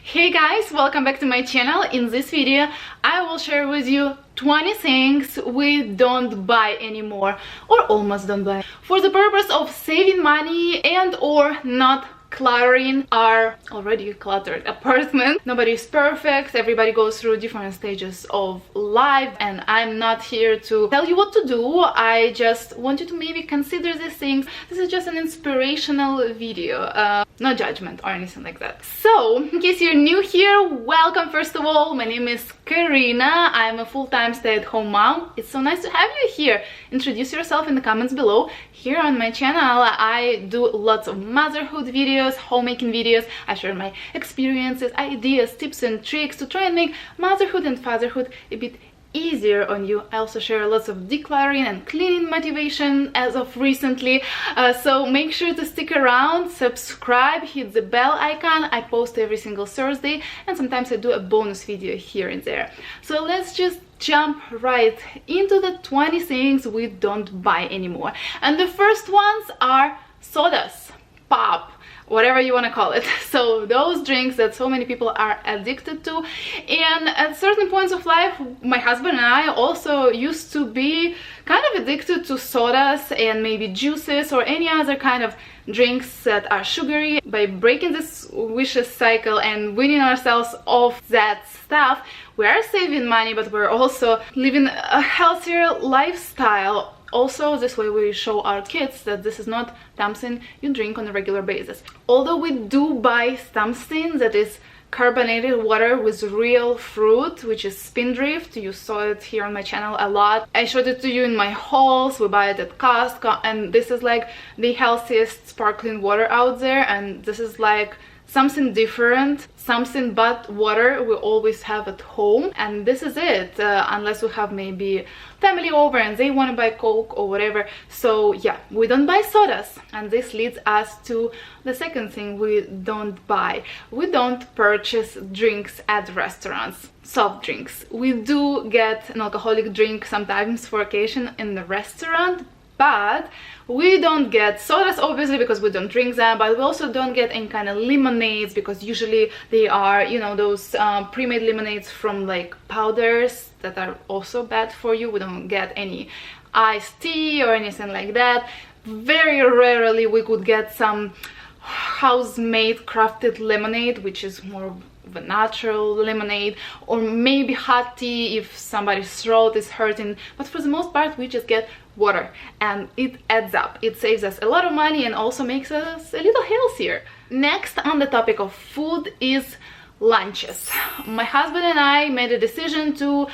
Hey guys, welcome back to my channel. In this video I will share with you 20 things we don't buy anymore or almost don't buy for the purpose of saving money and or not cluttering our already cluttered apartment. Nobody is perfect, everybody goes through different stages of life, and I'm not here to tell you what to do. I just want you to maybe consider these things. This is just an inspirational video, no judgment or anything like that. So in case you're new here, welcome. First of all, my name is Karyna. I'm a full-time stay-at-home mom. It's so nice to have you here. Introduce yourself in the comments below. Here on my channel I do lots of motherhood videos, homemaking videos. I share my experiences, ideas, tips and tricks to try and make motherhood and fatherhood a bit easier on you. I also share lots of decluttering and cleaning motivation as of recently, so make sure to stick around, subscribe, hit the bell icon. I post every single Thursday and sometimes I do a bonus video here and there. So let's just jump right into the 20 things we don't buy anymore. And the first ones are sodas, pop, whatever you want to call it. So those drinks that so many people are addicted to, and at certain points of life my husband and I also used to be kind of addicted to sodas and maybe juices or any other kind of drinks that are sugary. By breaking this vicious cycle and weaning ourselves off that stuff, we are saving money, but we're also living a healthier lifestyle. Also, this way we show our kids that this is not something you drink on a regular basis. Although we do buy something that is carbonated water with real fruit, which is Spindrift. You saw it here on my channel a lot. I showed it to you in my hauls. We buy it at Costco, and this is like the healthiest sparkling water out there, and this is like something different, something but water we always have at home. And this is it, unless we have maybe family over and they want to buy Coke or whatever. So yeah, we don't buy sodas. And this leads us to the second thing we don't buy. We don't purchase drinks at restaurants. Soft drinks. We do get an alcoholic drink sometimes for occasion in the restaurant, but we don't get sodas obviously because we don't drink them, but we also don't get any kind of lemonades because usually they are, you know, those pre-made lemonades from like powders that are also bad for you. We don't get any iced tea or anything like that. Very rarely we could get some house-made crafted lemonade, which is more of a natural lemonade, or maybe hot tea if somebody's throat is hurting. But for the most part we just get water, and it adds up. It saves us a lot of money and also makes us a little healthier. Next on the topic of food is lunches. My husband and I made a decision to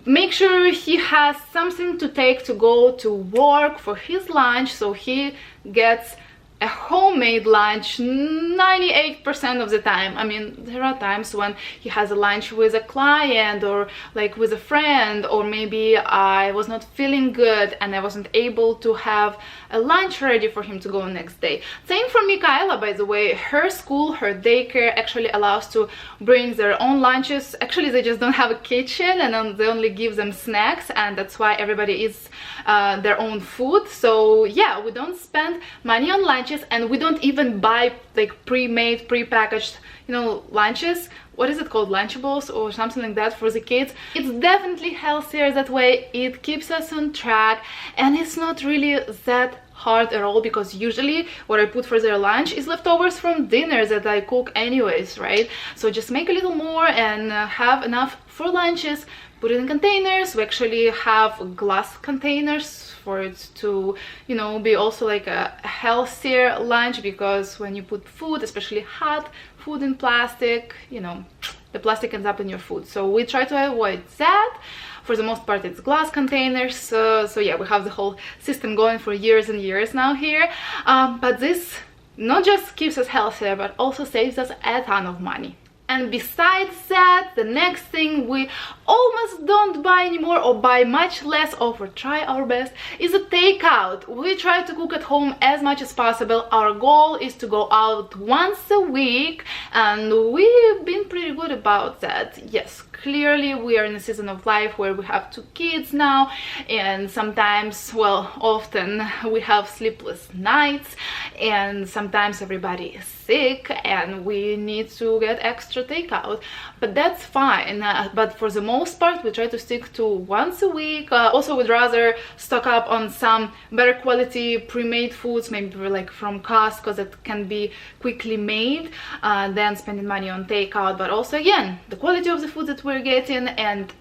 make sure he has something to take to go to work for his lunch, so he gets a homemade lunch 98% of the time. I mean, there are times when he has a lunch with a client or like with a friend, or maybe I was not feeling good and I wasn't able to have a lunch ready for him to go next day. Same for Michaela, by the way. Her school, her daycare actually allows to bring their own lunches. Actually, they just don't have a kitchen, and then they only give them snacks, and that's why everybody eats their own food. So yeah, we don't spend money on lunches, and we don't even buy like pre-made, pre-packaged, you know, lunches. What is it called? Lunchables or something like that for the kids. It's definitely healthier that way. It keeps us on track, and it's not really that hard at all, because usually what I put for their lunch is leftovers from dinner that I cook anyways, right? So just make a little more and have enough for lunches. Put it in containers. We actually have glass containers for it to, you know, be also like a healthier lunch, because when you put food, especially hot food, in plastic, you know, the plastic ends up in your food. So we try to avoid that. For the most part it's glass containers. So yeah, we have the whole system going for years and years now here. But this not just keeps us healthier, but also saves us a ton of money. And besides that, the next thing we almost don't buy anymore, or buy much less of, or try our best, is a takeout. We try to cook at home as much as possible. Our goal is to go out once a week, and we've been pretty good about that. Yes, clearly we are in a season of life where we have 2 kids now, and sometimes, well, often we have sleepless nights, and sometimes everybody is sick and we need to get extra takeout, but that's fine. But for the most part we try to stick to once a week. Also we'd rather stock up on some better quality pre-made foods, maybe like from Costco that can be quickly made, than spending money on takeout. But also again, the quality of the food that we're getting and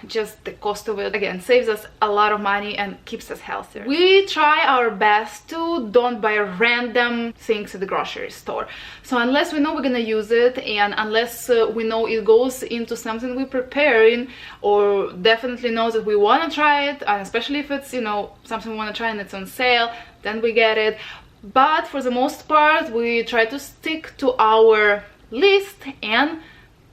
just the cost of it again saves us a lot of money and keeps us healthier. We try our best to don't buy random things at the grocery store. So unless we know we're gonna use it, and unless we know it goes into something we're preparing, or definitely know that we want to try it, and especially if it's, you know, something we want to try and it's on sale, then we get it. But for the most part we try to stick to our list and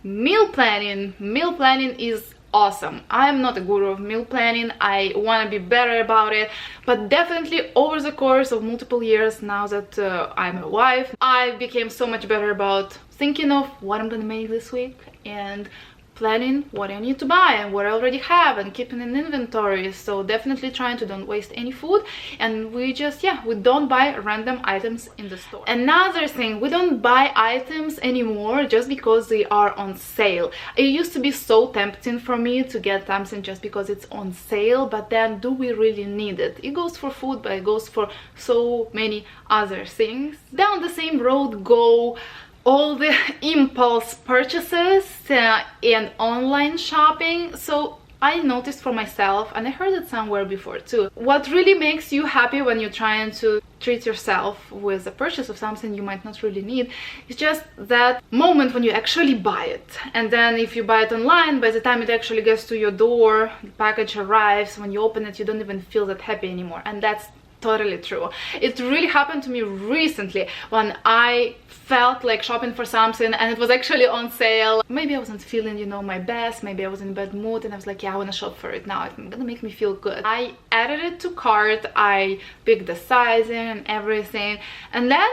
meal planning. Meal planning is awesome. I'm not a guru of meal planning. I want to be better about it, but definitely over the course of multiple years, now that I'm a wife, I became so much better about thinking of what I'm gonna make this week and planning what I need to buy and what I already have and keeping an inventory. So definitely trying to don't waste any food, and we just, yeah, we don't buy random items in the store. Another thing, we don't buy items anymore just because they are on sale. It used to be so tempting for me to get something just because it's on sale, but then do we really need it? It goes for food, but it goes for so many other things. Down the same road go all the impulse purchases and online shopping. So I noticed for myself, and I heard it somewhere before too, what really makes you happy when you're trying to treat yourself with a purchase of something you might not really need is just that moment when you actually buy it. And then if you buy it online, by the time it actually gets to your door, the package arrives, when you open it you don't even feel that happy anymore. And that's totally true. It really happened to me recently when I felt like shopping for something and it was actually on sale. Maybe I wasn't feeling, you know, my best, maybe I was in a bad mood, and I was like, yeah, I want to shop for it now, it's gonna make me feel good. I added it to cart, I picked the sizing and everything, and then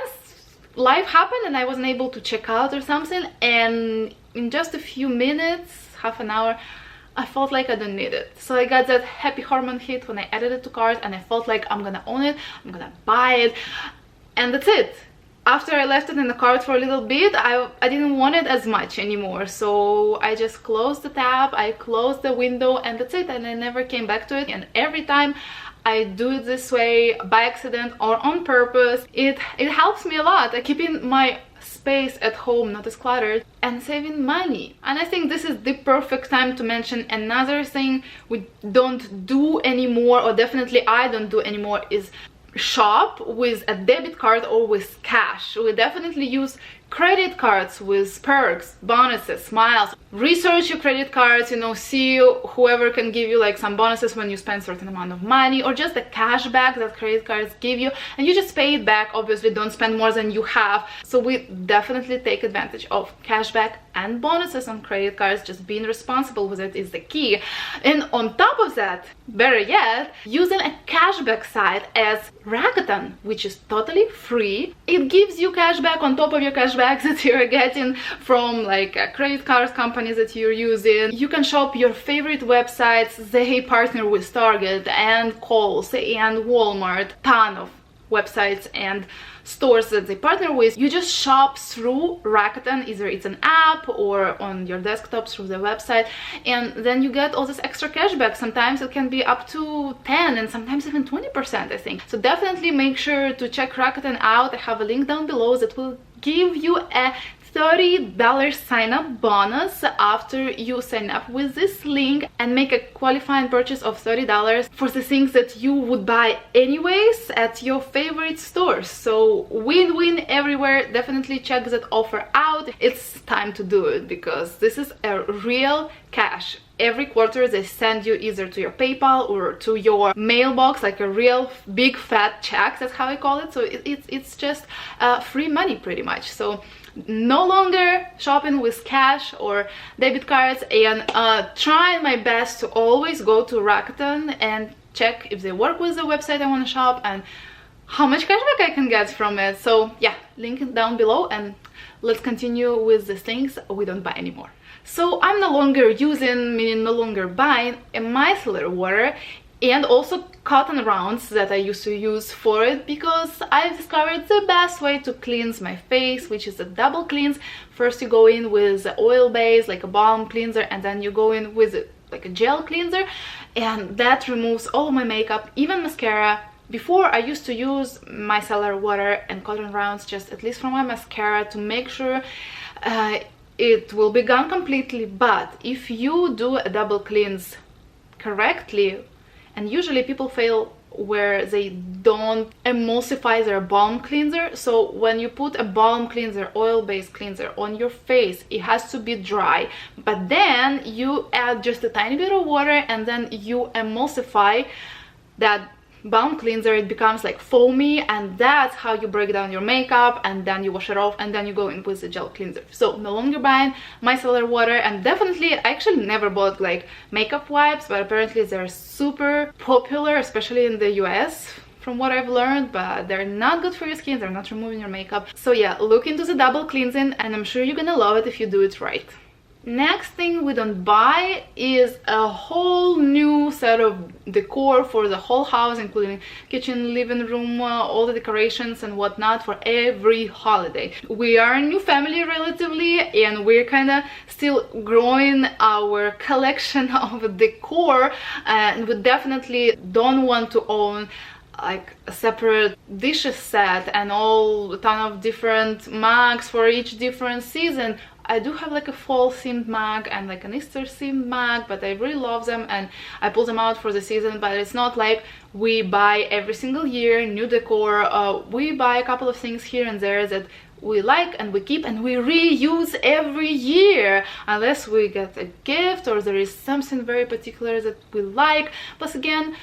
life happened and I wasn't able to check out or something, and in just a few minutes, half an hour, I felt like I don't need it. So I got that happy hormone hit when I added it to cart, and I felt like I'm gonna own it, I'm gonna buy it, and that's it. After I left it in the cart for a little bit, I didn't want it as much anymore. So I just closed the tab, I closed the window, and that's it. And I never came back to it. And every time I do it this way, by accident or on purpose, it helps me a lot. Keeping my space at home not as cluttered and saving money. And I think this is the perfect time to mention another thing we don't do anymore, or definitely I don't do anymore, is shop with a debit card or with cash. We definitely use credit cards with perks, bonuses, miles. Research your credit cards, you know, see whoever can give you like some bonuses when you spend a certain amount of money, or just the cash back that credit cards give you, and you just pay it back. Obviously don't spend more than you have. So we definitely take advantage of cash back and bonuses on credit cards. Just being responsible with it is the key. And on top of that, better yet, using a cashback site as Rakuten, which is totally free. It gives you cashback on top of your cashback that you're getting from like credit card companies that you're using. You can shop your favorite websites. They partner with Target and Kohl's and Walmart, ton of websites and stores that they partner with. You just shop through Rakuten, either it's an app or on your desktop through the website, and then you get all this extra cashback. Sometimes it can be up to 10 and sometimes even 20%, I think. So definitely make sure to check Rakuten out. I have a link down below that will give you a $30 sign-up bonus after you sign up with this link and make a qualifying purchase of $30 for the things that you would buy anyways at your favorite stores. So win-win everywhere. Definitely check that offer out. It's time to do it because this is a real cash. Every quarter they send you either to your PayPal or to your mailbox, like a real big fat check. That's how I call it. So it's just free money pretty much. So no longer shopping with cash or debit cards, and trying my best to always go to Rakuten and check if they work with the website I want to shop and how much cashback I can get from it. So yeah, link it down below, and let's continue with the things we don't buy anymore. So I'm no longer using, meaning no longer buying, a micellar water. and also cotton rounds that I used to use for it, because I discovered the best way to cleanse my face, which is a double cleanse. First you go in with the oil base, like a balm cleanser, and then you go in with like a gel cleanser, and that removes all my makeup, even mascara. Before, I used to use micellar water and cotton rounds, just at least for my mascara, to make sure it will be gone completely. But if you do a double cleanse correctly, and usually people fail where they don't emulsify their balm cleanser. So when you put a balm cleanser, oil-based cleanser on your face, it has to be dry, but then you add just a tiny bit of water and then you emulsify that balm cleanser. It becomes like foamy, and that's how you break down your makeup, and then you wash it off, and then you go in with the gel cleanser. So no longer buying micellar water. And definitely, I actually never bought like makeup wipes, but apparently they're super popular, especially in the US, from what I've learned, but they're not good for your skin, they're not removing your makeup. So yeah, look into the double cleansing, and I'm sure you're gonna love it if you do it right. Next thing we don't buy is a whole new set of decor for the whole house, including kitchen, living room, all the decorations and whatnot for every holiday. We are a new family relatively, and we're kind of still growing our collection of decor, and we definitely don't want to own like a separate dishes set and a ton of different mugs for each different season. I do have like a fall themed mug and like an Easter themed mug, but I really love them and I pull them out for the season. But it's not like we buy every single year new decor. We buy a couple of things here and there that we like and we keep and we reuse every year, unless we get a gift or there is something very particular that we like. Plus again,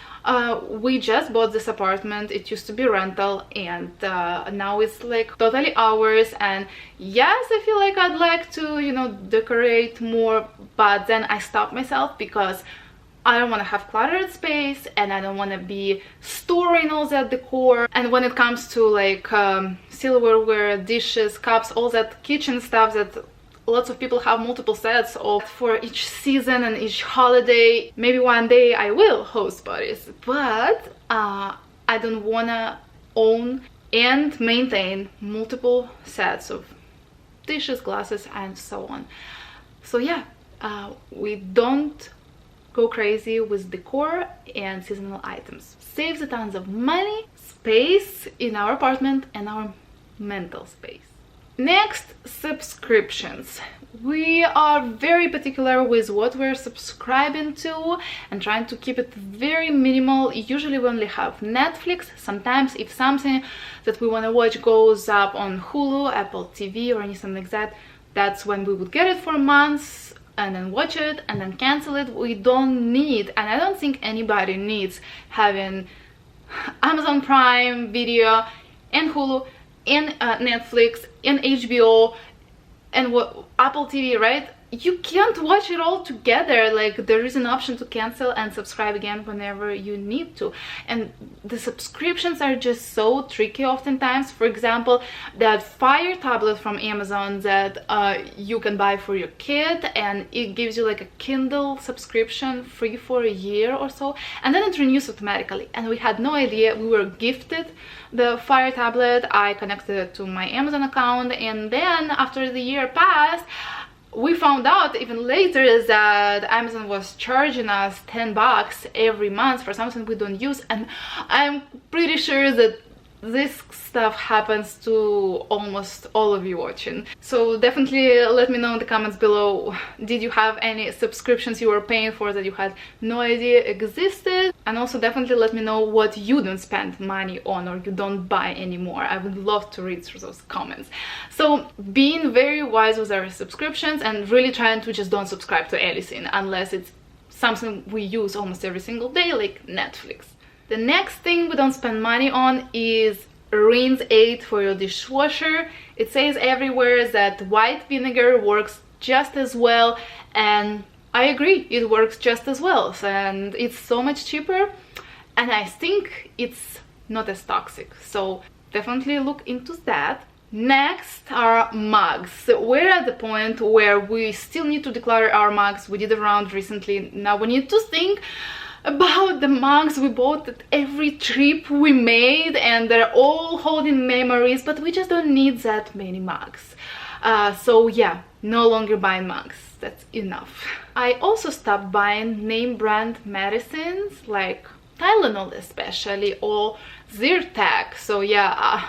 we just bought this apartment. It used to be rental, and now it's like totally ours. And yes, I feel like I'd like to, you know, decorate more, but then I stop myself because I don't want to have cluttered space and I don't want to be storing all that decor. And when it comes to like silverware, dishes, cups, all that kitchen stuff that lots of people have multiple sets of for each season and each holiday, maybe one day I will host parties, but I don't want to own and maintain multiple sets of dishes, glasses, and so on. So yeah, we don't go crazy with decor and seasonal items. Saves a tons of money, space in our apartment, and our mental space. Next, subscriptions. We are very particular with what we're subscribing to and trying to keep it very minimal. Usually we only have Netflix. Sometimes if something that we want to watch goes up on Hulu, Apple TV, or anything like that, that's when we would get it for months and then watch it and then cancel it. We don't need, and I don't think anybody needs, having Amazon Prime Video and Hulu and Netflix and HBO and Apple TV, right? You can't watch it all together. Like, there is an option to cancel and subscribe again whenever you need to. And the subscriptions are just so tricky oftentimes. For example, that Fire tablet from Amazon that you can buy for your kid, and it gives you like a Kindle subscription free for a year or so, and then it renews automatically. And we had no idea. We were gifted the Fire tablet. I connected it to my Amazon account, and then after the year passed, we found out even later that Amazon was charging us $10 every month for something we don't use. And I'm pretty sure that this stuff happens to almost all of you watching. So definitely let me know in the comments below, did you have any subscriptions you were paying for that you had no idea existed? And also definitely let me know what you don't spend money on or you don't buy anymore. I would love to read through those comments. So being very wise with our subscriptions and really trying to just don't subscribe to anything unless it's something we use almost every single day, like Netflix. The next thing we don't spend money on is rinse aid for your dishwasher. It says everywhere that white vinegar works just as well, and I agree, it works just as well, and it's so much cheaper, and I think it's not as toxic, so definitely look into that. Next are mugs. We're at the point where we still need to declutter our mugs. We did a round recently. Now we need to think about the mugs we bought at every trip we made, and they're all holding memories, but we just don't need that many mugs. So yeah, no longer buying mugs. That's enough. I also stopped buying name brand medicines like Tylenol especially, or Zyrtec. So yeah,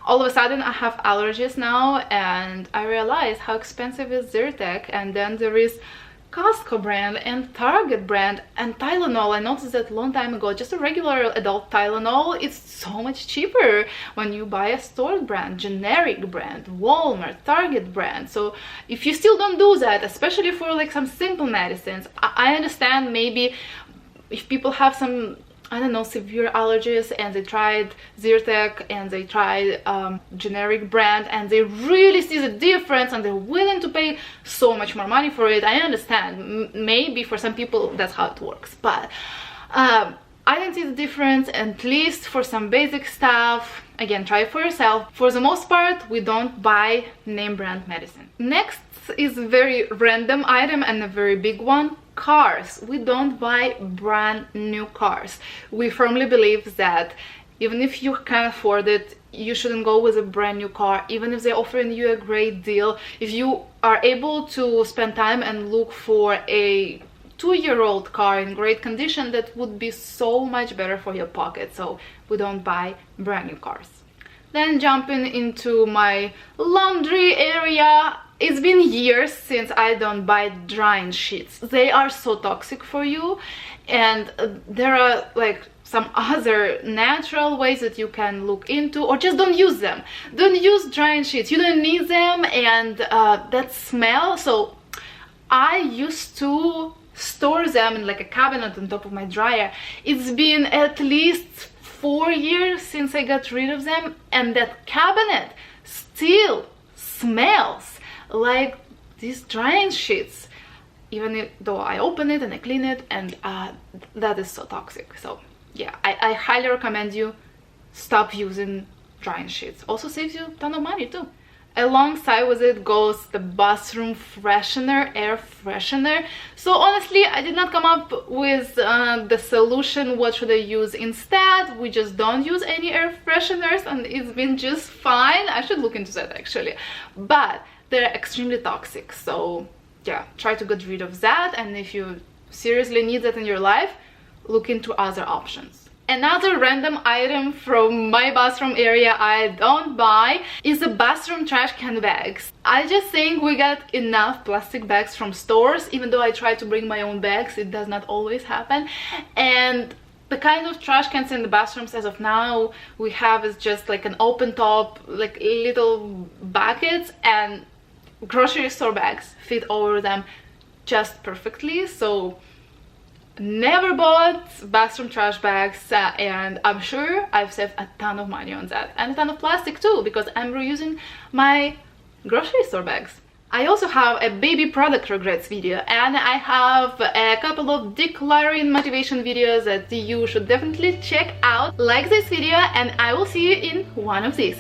all of a sudden I have allergies now, and I realized how expensive is Zyrtec. And then there is Costco brand and Target brand and Tylenol. I noticed that a long time ago, just a regular adult Tylenol is so much cheaper when you buy a store brand, generic brand, Walmart, Target brand. So if you still don't do that, especially for like some simple medicines, I understand maybe if people have some, I don't know, severe allergies and they tried Zyrtec and they tried generic brand and they really see the difference and they're willing to pay so much more money for it, I understand. Maybe for some people that's how it works, but I didn't see the difference. At least for some basic stuff, again, try it for yourself. For the most part, we don't buy name brand medicine. Next is a very random item and a very big one. Cars. We don't buy brand new cars. We firmly believe that even if you can afford it, you shouldn't go with a brand new car, even if they're offering you a great deal. If you are able to spend time and look for a 2-year-old car in great condition, that would be so much better for your pocket. So we don't buy brand new cars. Then jumping into my laundry area, it's been years since I don't buy drying sheets. They are so toxic for you, and there are like some other natural ways that you can look into, or just don't use them. Don't use drying sheets. You don't need them, and that smell. So I used to store them in like a cabinet on top of my dryer. It's been at least 4 years since I got rid of them, and that cabinet still smells like these drying sheets, even though I open it and I clean it, and that is so toxic. So yeah, I highly recommend you stop using drying sheets. Also saves you a ton of money too. Alongside with it goes the bathroom freshener, air freshener. So honestly, I did not come up with the solution what should I use instead. We just don't use any air fresheners and it's been just fine. I should look into that actually, but they're extremely toxic. So yeah, try to get rid of that, and if you seriously need that in your life, look into other options. Another random item from my bathroom area I don't buy is the bathroom trash can bags. I just think we got enough plastic bags from stores. Even though I try to bring my own bags, it does not always happen. And the kind of trash cans in the bathrooms as of now we have is just like an open top, like little buckets, and grocery store bags fit over them just perfectly. So never bought bathroom trash bags, and I'm sure I've saved a ton of money on that, and a ton of plastic too, because I'm reusing my grocery store bags. I also have a baby product regrets video, and I have a couple of decluttering motivation videos that you should definitely check out. Like this video, and I will see you in one of these.